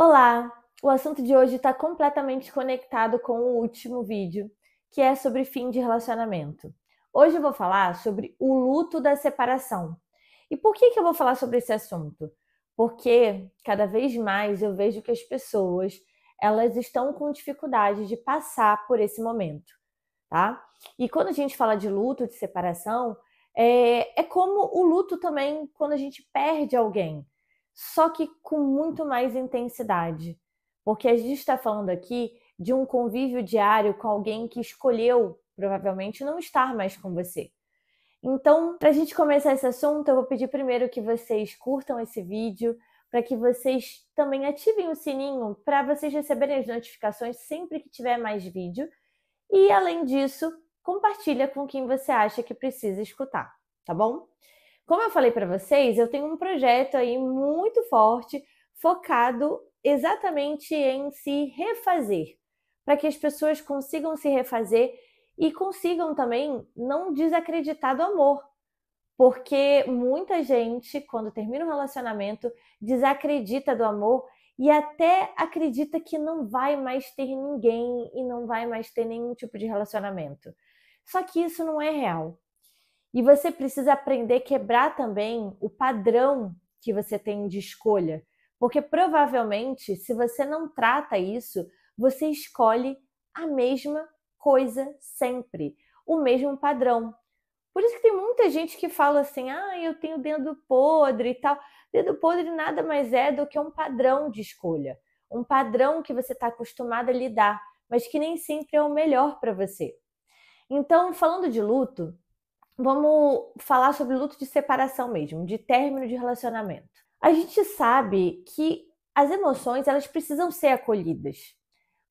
Olá! O assunto de hoje está completamente conectado com o último vídeo, que é sobre fim de relacionamento. Hoje eu vou falar sobre o luto da separação. E por que eu vou falar sobre esse assunto? Porque cada vez mais eu vejo que as pessoas elas estão com dificuldade de passar por esse momento, tá? E quando a gente fala de luto, de separação, é como o luto também quando a gente perde alguém, só que com muito mais intensidade. Porque a gente está falando aqui de um convívio diário com alguém que escolheu, provavelmente, não estar mais com você. Então, para a gente começar esse assunto, eu vou pedir primeiro que vocês curtam esse vídeo, para que vocês também ativem o sininho para vocês receberem as notificações sempre que tiver mais vídeo. E, além disso, compartilha com quem você acha que precisa escutar, tá bom? Como eu falei para vocês, eu tenho um projeto aí muito forte, focado exatamente em se refazer, para que as pessoas consigam se refazer e consigam também não desacreditar do amor. Porque muita gente, quando termina um relacionamento, desacredita do amor e até acredita que não vai mais ter ninguém e não vai mais ter nenhum tipo de relacionamento. Só que isso não é real. E você precisa aprender a quebrar também o padrão que você tem de escolha. Porque provavelmente, se você não trata isso, você escolhe a mesma coisa sempre, o mesmo padrão. Por isso que tem muita gente que fala assim: ah, eu tenho dedo podre e tal. Dedo podre nada mais é do que um padrão de escolha. Um padrão que você está acostumado a lidar, mas que nem sempre é o melhor para você. Então, falando de luto, vamos falar sobre luto de separação mesmo, de término de relacionamento. A gente sabe que as emoções elas precisam ser acolhidas.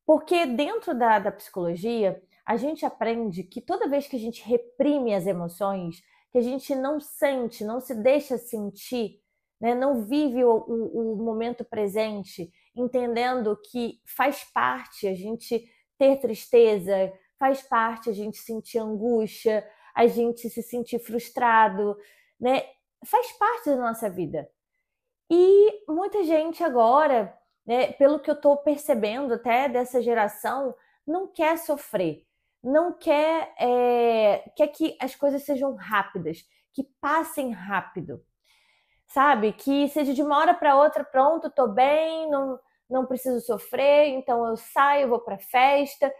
Porque dentro da psicologia, a gente aprende que toda vez que a gente reprime as emoções, que a gente não sente, não se deixa sentir, né, não vive o momento presente, entendendo que faz parte a gente ter tristeza, faz parte a gente sentir angústia, a gente se sentir frustrado, né? Faz parte da nossa vida. E muita gente agora, né, pelo que eu estou percebendo até dessa geração, não quer sofrer, não quer, quer que as coisas sejam rápidas, que passem rápido, sabe? Que seja de uma hora para outra, pronto, estou bem, não preciso sofrer, então eu saio, vou para festa,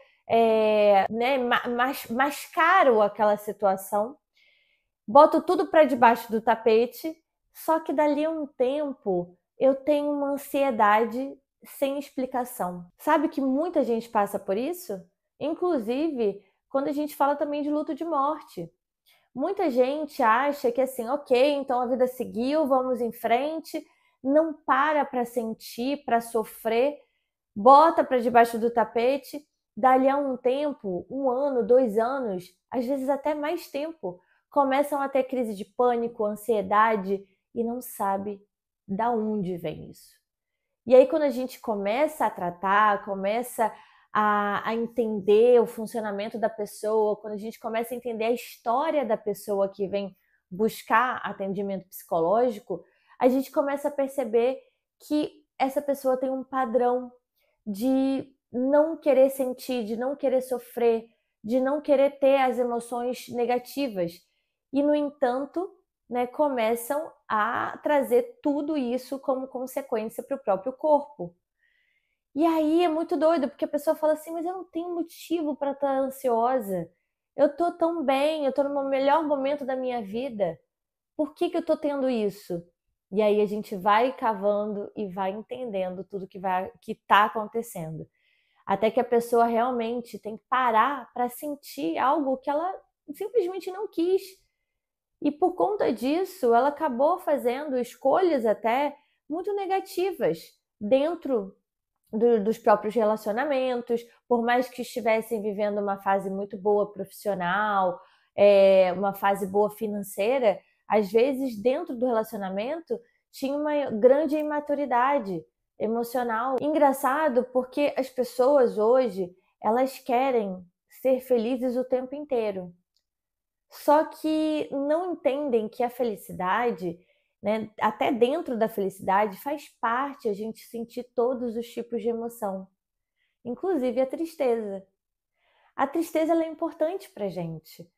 né, mascaro aquela situação, boto tudo para debaixo do tapete, só que dali a um tempo eu tenho uma ansiedade sem explicação. Sabe que muita gente passa por isso? Inclusive, quando a gente fala também de luto de morte. Muita gente acha que assim, ok, então a vida seguiu, vamos em frente, não para sentir, para sofrer, bota para debaixo do tapete, dali a um tempo, 1 ano, 2 anos, às vezes até mais tempo, começam a ter crise de pânico, ansiedade e não sabe da onde vem isso. E aí, quando a gente começa a tratar, começa a entender o funcionamento da pessoa, quando a gente começa a entender a história da pessoa que vem buscar atendimento psicológico, a gente começa a perceber que essa pessoa tem um padrão de não querer sentir, de não querer sofrer, de não querer ter as emoções negativas. E, no entanto, né, começam a trazer tudo isso como consequência para o próprio corpo. E aí é muito doido, porque a pessoa fala assim, mas eu não tenho motivo para estar ansiosa. Eu tô tão bem, eu tô no melhor momento da minha vida. Por que eu tô tendo isso? E aí a gente vai cavando e vai entendendo tudo que tá acontecendo. Até que a pessoa realmente tem que parar para sentir algo que ela simplesmente não quis. E por conta disso, ela acabou fazendo escolhas até muito negativas dentro dos próprios relacionamentos, por mais que estivessem vivendo uma fase muito boa profissional, uma fase boa financeira, às vezes dentro do relacionamento tinha uma grande imaturidade emocional. Engraçado porque as pessoas hoje, elas querem ser felizes o tempo inteiro. Só que não entendem que a felicidade né? Até dentro da felicidade faz parte a gente sentir todos os tipos de emoção, inclusive a tristeza. A tristeza ela é importante para a gente.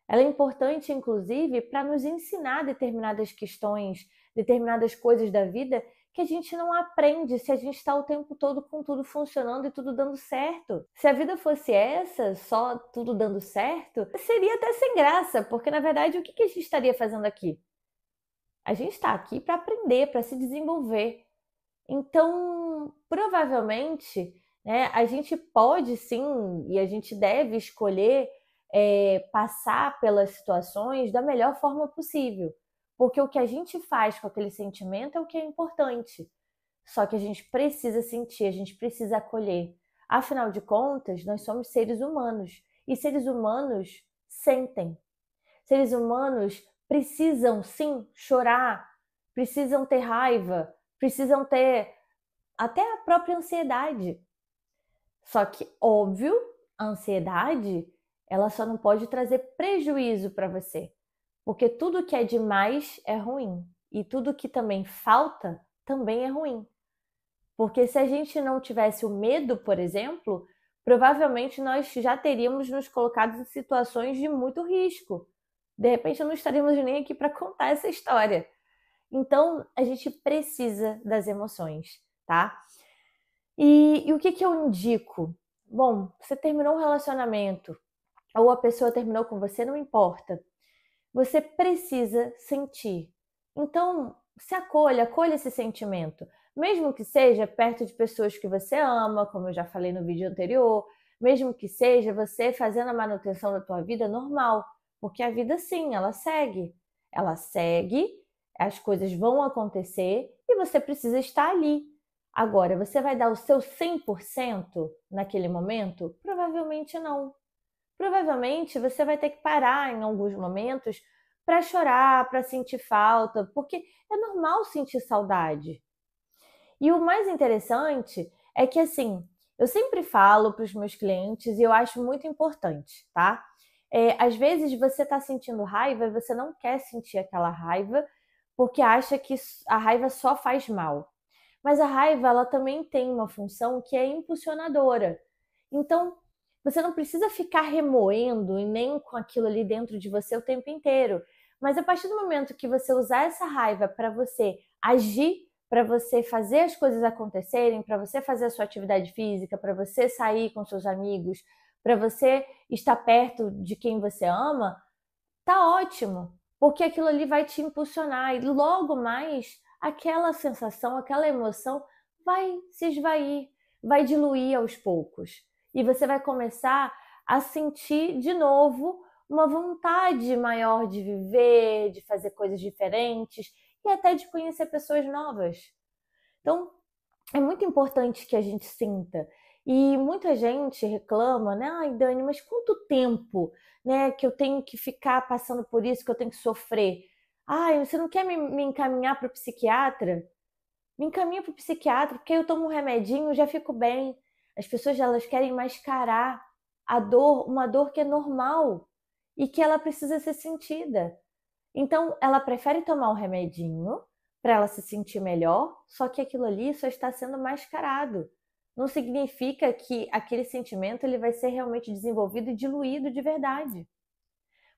Ela é importante, inclusive, para nos ensinar determinadas questões, determinadas coisas da vida que a gente não aprende se a gente está o tempo todo com tudo funcionando e tudo dando certo. Se a vida fosse essa, só tudo dando certo, seria até sem graça, porque na verdade o que a gente estaria fazendo aqui? A gente está aqui para aprender, para se desenvolver. Então, provavelmente, né, a gente pode sim e a gente deve escolher passar pelas situações da melhor forma possível, porque o que a gente faz com aquele sentimento é o que é importante. Só que a gente precisa sentir, a gente precisa acolher. Afinal de contas, nós somos seres humanos e seres humanos sentem. Seres humanos precisam sim chorar, precisam ter raiva, precisam ter até a própria ansiedade. Só que, óbvio, a ansiedade, ela só não pode trazer prejuízo para você, porque tudo que é demais é ruim e tudo que também falta também é ruim. Porque se a gente não tivesse o medo, por exemplo, provavelmente nós já teríamos nos colocado em situações de muito risco. De repente, não estaríamos nem aqui para contar essa história. Então, a gente precisa das emoções, tá? E o que eu indico? Bom, você terminou um relacionamento ou a pessoa terminou com você, não importa. Você precisa sentir. Então, se acolha esse sentimento. Mesmo que seja perto de pessoas que você ama, como eu já falei no vídeo anterior, mesmo que seja você fazendo a manutenção da tua vida normal, porque a vida sim, ela segue. Ela segue, as coisas vão acontecer e você precisa estar ali. Agora, você vai dar o seu 100% naquele momento? Provavelmente não. Provavelmente você vai ter que parar em alguns momentos para chorar, para sentir falta, porque é normal sentir saudade. E o mais interessante é que, assim, eu sempre falo para os meus clientes e eu acho muito importante, tá? Às vezes você está sentindo raiva e você não quer sentir aquela raiva porque acha que a raiva só faz mal. Mas a raiva, ela também tem uma função que é impulsionadora. Então, você não precisa ficar remoendo e nem com aquilo ali dentro de você o tempo inteiro. Mas a partir do momento que você usar essa raiva para você agir, para você fazer as coisas acontecerem, para você fazer a sua atividade física, para você sair com seus amigos, para você estar perto de quem você ama, tá ótimo, porque aquilo ali vai te impulsionar e logo mais aquela sensação, aquela emoção vai se esvair, vai diluir aos poucos. E você vai começar a sentir de novo uma vontade maior de viver, de fazer coisas diferentes e até de conhecer pessoas novas. Então, é muito importante que a gente sinta. E muita gente reclama, né? Ai, Dani, mas quanto tempo, né, que eu tenho que ficar passando por isso, que eu tenho que sofrer? Ai, você não quer me encaminhar para o psiquiatra? Me encaminha para o psiquiatra, porque eu tomo um remedinho, já fico bem. As pessoas elas querem mascarar a dor, uma dor que é normal e que ela precisa ser sentida. Então, ela prefere tomar um remedinho para ela se sentir melhor, só que aquilo ali só está sendo mascarado. Não significa que aquele sentimento ele vai ser realmente desenvolvido e diluído de verdade.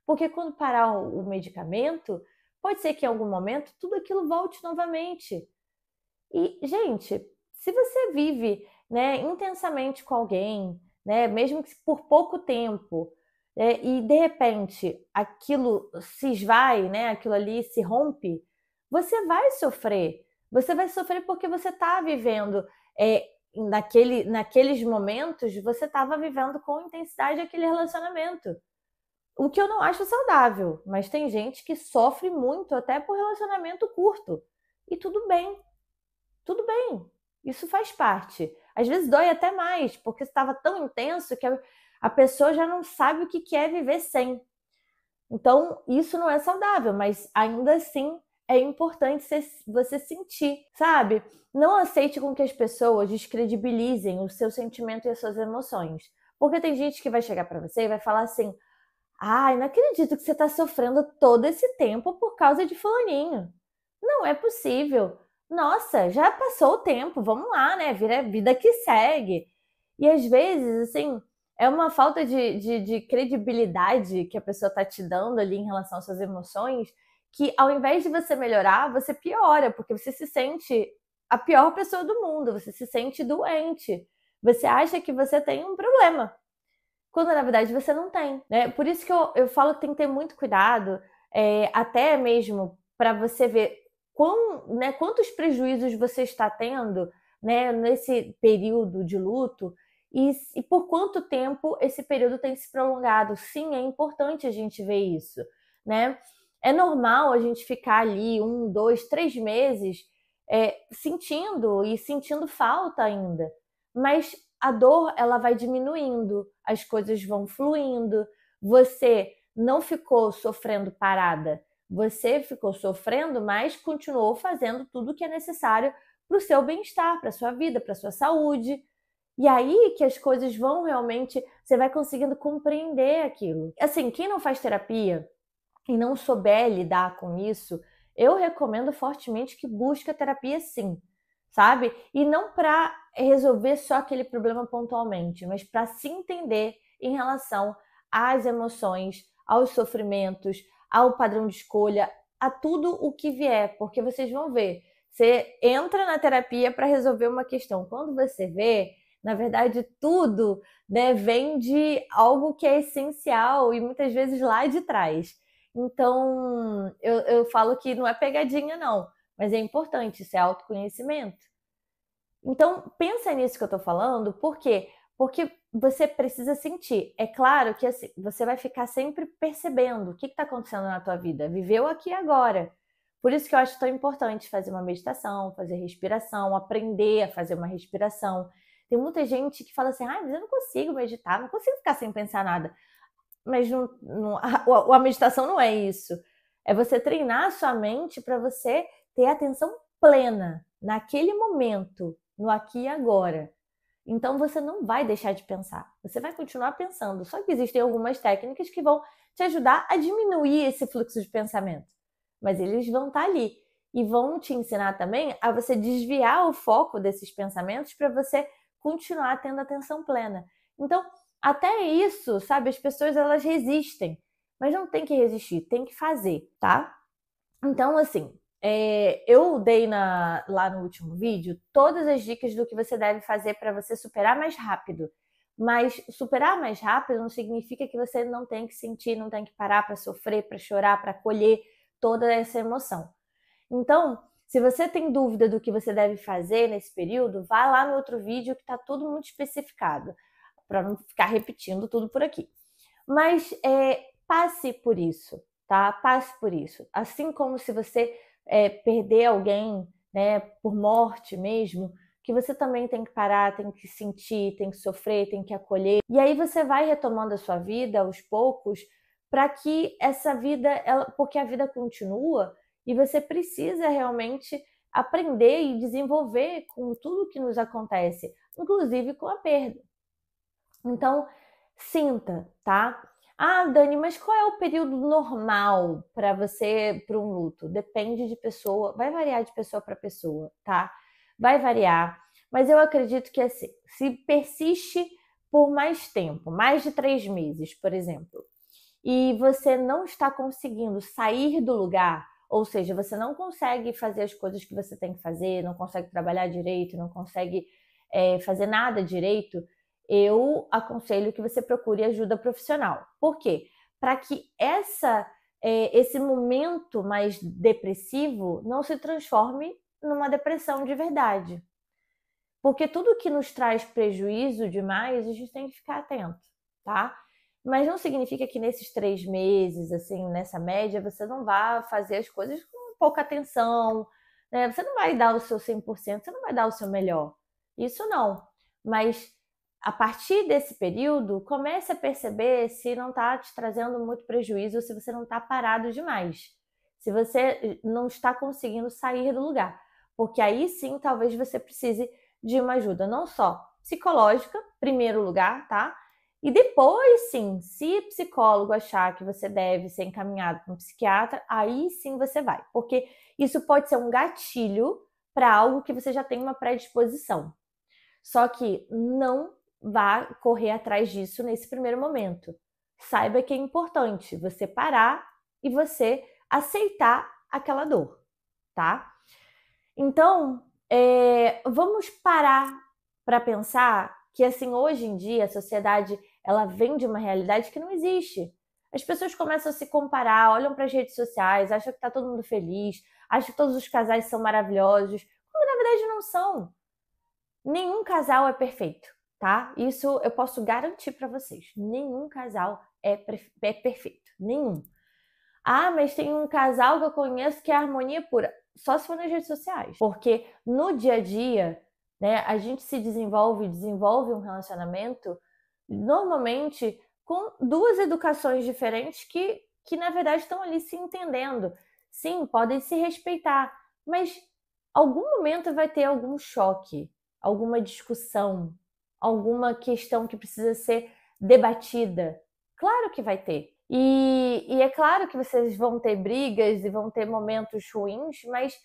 Porque quando parar o medicamento, pode ser que em algum momento tudo aquilo volte novamente. E, gente, se você vive, né, intensamente com alguém, né, mesmo que por pouco tempo, e de repente aquilo se esvai, né, aquilo ali se rompe, você vai sofrer. Você vai sofrer porque você está vivendo naqueles momentos, você estava vivendo com intensidade aquele relacionamento. O que eu não acho saudável, mas tem gente que sofre muito até por relacionamento curto. E tudo bem, tudo bem, isso faz parte. Às vezes dói até mais, porque estava tão intenso que a pessoa já não sabe o que é viver sem. Então, isso não é saudável, mas ainda assim é importante você sentir, sabe? Não aceite com que as pessoas descredibilizem o seu sentimento e as suas emoções. Porque tem gente que vai chegar para você e vai falar assim: ai, não acredito que você está sofrendo todo esse tempo por causa de fulaninho. Não é possível. Nossa, já passou o tempo, vamos lá, né? Vira vida que segue. E às vezes, assim, é uma falta de credibilidade que a pessoa tá te dando ali em relação às suas emoções, que ao invés de você melhorar, você piora, porque você se sente a pior pessoa do mundo, você se sente doente. Você acha que você tem um problema, quando na verdade você não tem, né? Por isso que eu falo que tem que ter muito cuidado, até mesmo para você ver quantos prejuízos você está tendo, né, nesse período de luto e por quanto tempo esse período tem se prolongado. Sim, é importante a gente ver isso, né? É normal a gente ficar ali 1, 2, 3 meses sentindo falta ainda, mas a dor ela vai diminuindo, as coisas vão fluindo, você não ficou sofrendo parada, você ficou sofrendo, mas continuou fazendo tudo o que é necessário para o seu bem-estar, para a sua vida, para a sua saúde. E aí que as coisas vão realmente, você vai conseguindo compreender aquilo. Assim, quem não faz terapia e não souber lidar com isso, eu recomendo fortemente que busque a terapia sim, sabe? E não para resolver só aquele problema pontualmente, mas para se entender em relação às emoções, aos sofrimentos, ao padrão de escolha, a tudo o que vier, porque vocês vão ver, você entra na terapia para resolver uma questão. Quando você vê, na verdade, tudo, né, vem de algo que é essencial e muitas vezes lá de trás. Então, eu falo que não é pegadinha, não, mas é importante, isso é autoconhecimento. Então, pensa nisso que eu tô falando, por quê? Porque você precisa sentir. É claro que assim, você vai ficar sempre percebendo o que está acontecendo na tua vida. Viveu aqui agora. Por isso que eu acho tão importante fazer uma meditação, fazer respiração, aprender a fazer uma respiração. Tem muita gente que fala assim, mas eu não consigo meditar, não consigo ficar sem pensar nada. Mas a meditação não é isso. É você treinar a sua mente para você ter atenção plena naquele momento, no aqui e agora. Então você não vai deixar de pensar. Você vai continuar pensando. Só que existem algumas técnicas que vão te ajudar a diminuir esse fluxo de pensamento. Mas eles vão estar ali e vão te ensinar também a você desviar o foco desses pensamentos para você continuar tendo atenção plena. Então, até isso, sabe, as pessoas elas resistem, mas não tem que resistir, tem que fazer, tá? Então, assim, eu dei lá no último vídeo todas as dicas do que você deve fazer para você superar mais rápido. Mas superar mais rápido não significa que você não tem que sentir, não tem que parar para sofrer, para chorar, para colher toda essa emoção. Então, se você tem dúvida do que você deve fazer nesse período, vá lá no outro vídeo que está tudo muito especificado, para não ficar repetindo tudo por aqui. Mas passe por isso, tá? Passe por isso. Assim como se você perder alguém, né, por morte mesmo, que você também tem que parar, tem que sentir, tem que sofrer, tem que acolher. E aí você vai retomando a sua vida aos poucos, para que essa vida, porque a vida continua e você precisa realmente aprender e desenvolver com tudo que nos acontece, inclusive com a perda. Então, sinta, tá? Dani, mas qual é o período normal para você, para um luto? Depende de pessoa, vai variar de pessoa para pessoa, tá? Vai variar, mas eu acredito que assim, se persiste por mais tempo, mais de 3 meses, por exemplo, e você não está conseguindo sair do lugar, ou seja, você não consegue fazer as coisas que você tem que fazer, não consegue trabalhar direito, não consegue fazer nada direito, eu aconselho que você procure ajuda profissional. Por quê? Para que esse momento mais depressivo não se transforme numa depressão de verdade. Porque tudo que nos traz prejuízo demais, a gente tem que ficar atento, tá? Mas não significa que nesses 3 meses, assim, nessa média, você não vá fazer as coisas com pouca atenção, né? Você não vai dar o seu 100%, você não vai dar o seu melhor. Isso não. Mas a partir desse período, comece a perceber se não está te trazendo muito prejuízo ou se você não está parado demais. Se você não está conseguindo sair do lugar. Porque aí sim, talvez você precise de uma ajuda não só psicológica, primeiro lugar, tá? E depois, sim, se o psicólogo achar que você deve ser encaminhado para um psiquiatra, aí sim você vai, porque isso pode ser um gatilho para algo que você já tem uma predisposição. Só que não vá correr atrás disso nesse primeiro momento. Saiba que é importante você parar e você aceitar aquela dor, tá? Então, vamos parar para pensar que, assim, hoje em dia, a sociedade, ela vem de uma realidade que não existe. As pessoas começam a se comparar, olham para as redes sociais, acham que está todo mundo feliz, acham que todos os casais são maravilhosos, quando na verdade não são. Nenhum casal é perfeito, tá? Isso eu posso garantir para vocês. Nenhum casal é perfeito. Nenhum. Ah, mas tem um casal que eu conheço que é harmonia pura. Só se for nas redes sociais. Porque no dia a dia, né, a gente se desenvolve um relacionamento normalmente com duas educações diferentes que na verdade estão ali se entendendo. Sim, podem se respeitar, mas algum momento vai ter algum choque, alguma discussão, alguma questão que precisa ser debatida. Claro que vai ter. E é claro que vocês vão ter brigas e vão ter momentos ruins, mas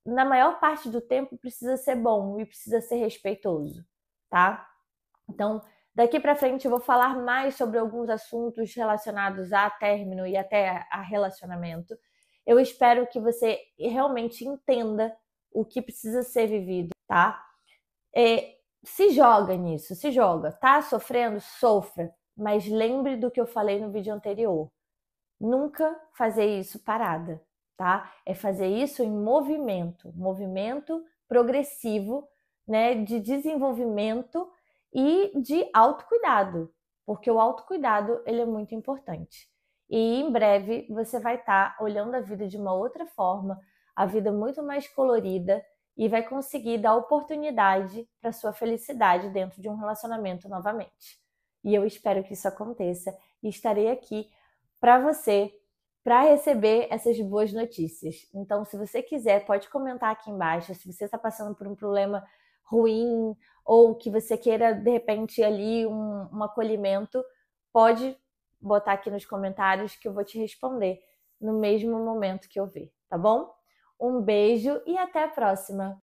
na maior parte do tempo precisa ser bom e precisa ser respeitoso, tá? Então, daqui para frente eu vou falar mais sobre alguns assuntos relacionados a término e até a relacionamento. Eu espero que você realmente entenda o que precisa ser vivido, tá? Se joga nisso, se joga. Tá sofrendo? Sofra. Mas lembre do que eu falei no vídeo anterior. Nunca fazer isso parada, tá? É fazer isso em movimento progressivo, né, de desenvolvimento e de autocuidado, porque o autocuidado ele é muito importante. E em breve você vai estar olhando a vida de uma outra forma, a vida muito mais colorida e vai conseguir dar oportunidade para sua felicidade dentro de um relacionamento novamente. E eu espero que isso aconteça e estarei aqui para você para receber essas boas notícias. Então, se você quiser, pode comentar aqui embaixo se você está passando por um problema ruim ou que você queira, de repente, ali um acolhimento, pode botar aqui nos comentários que eu vou te responder no mesmo momento que eu ver, tá bom? Um beijo e até a próxima!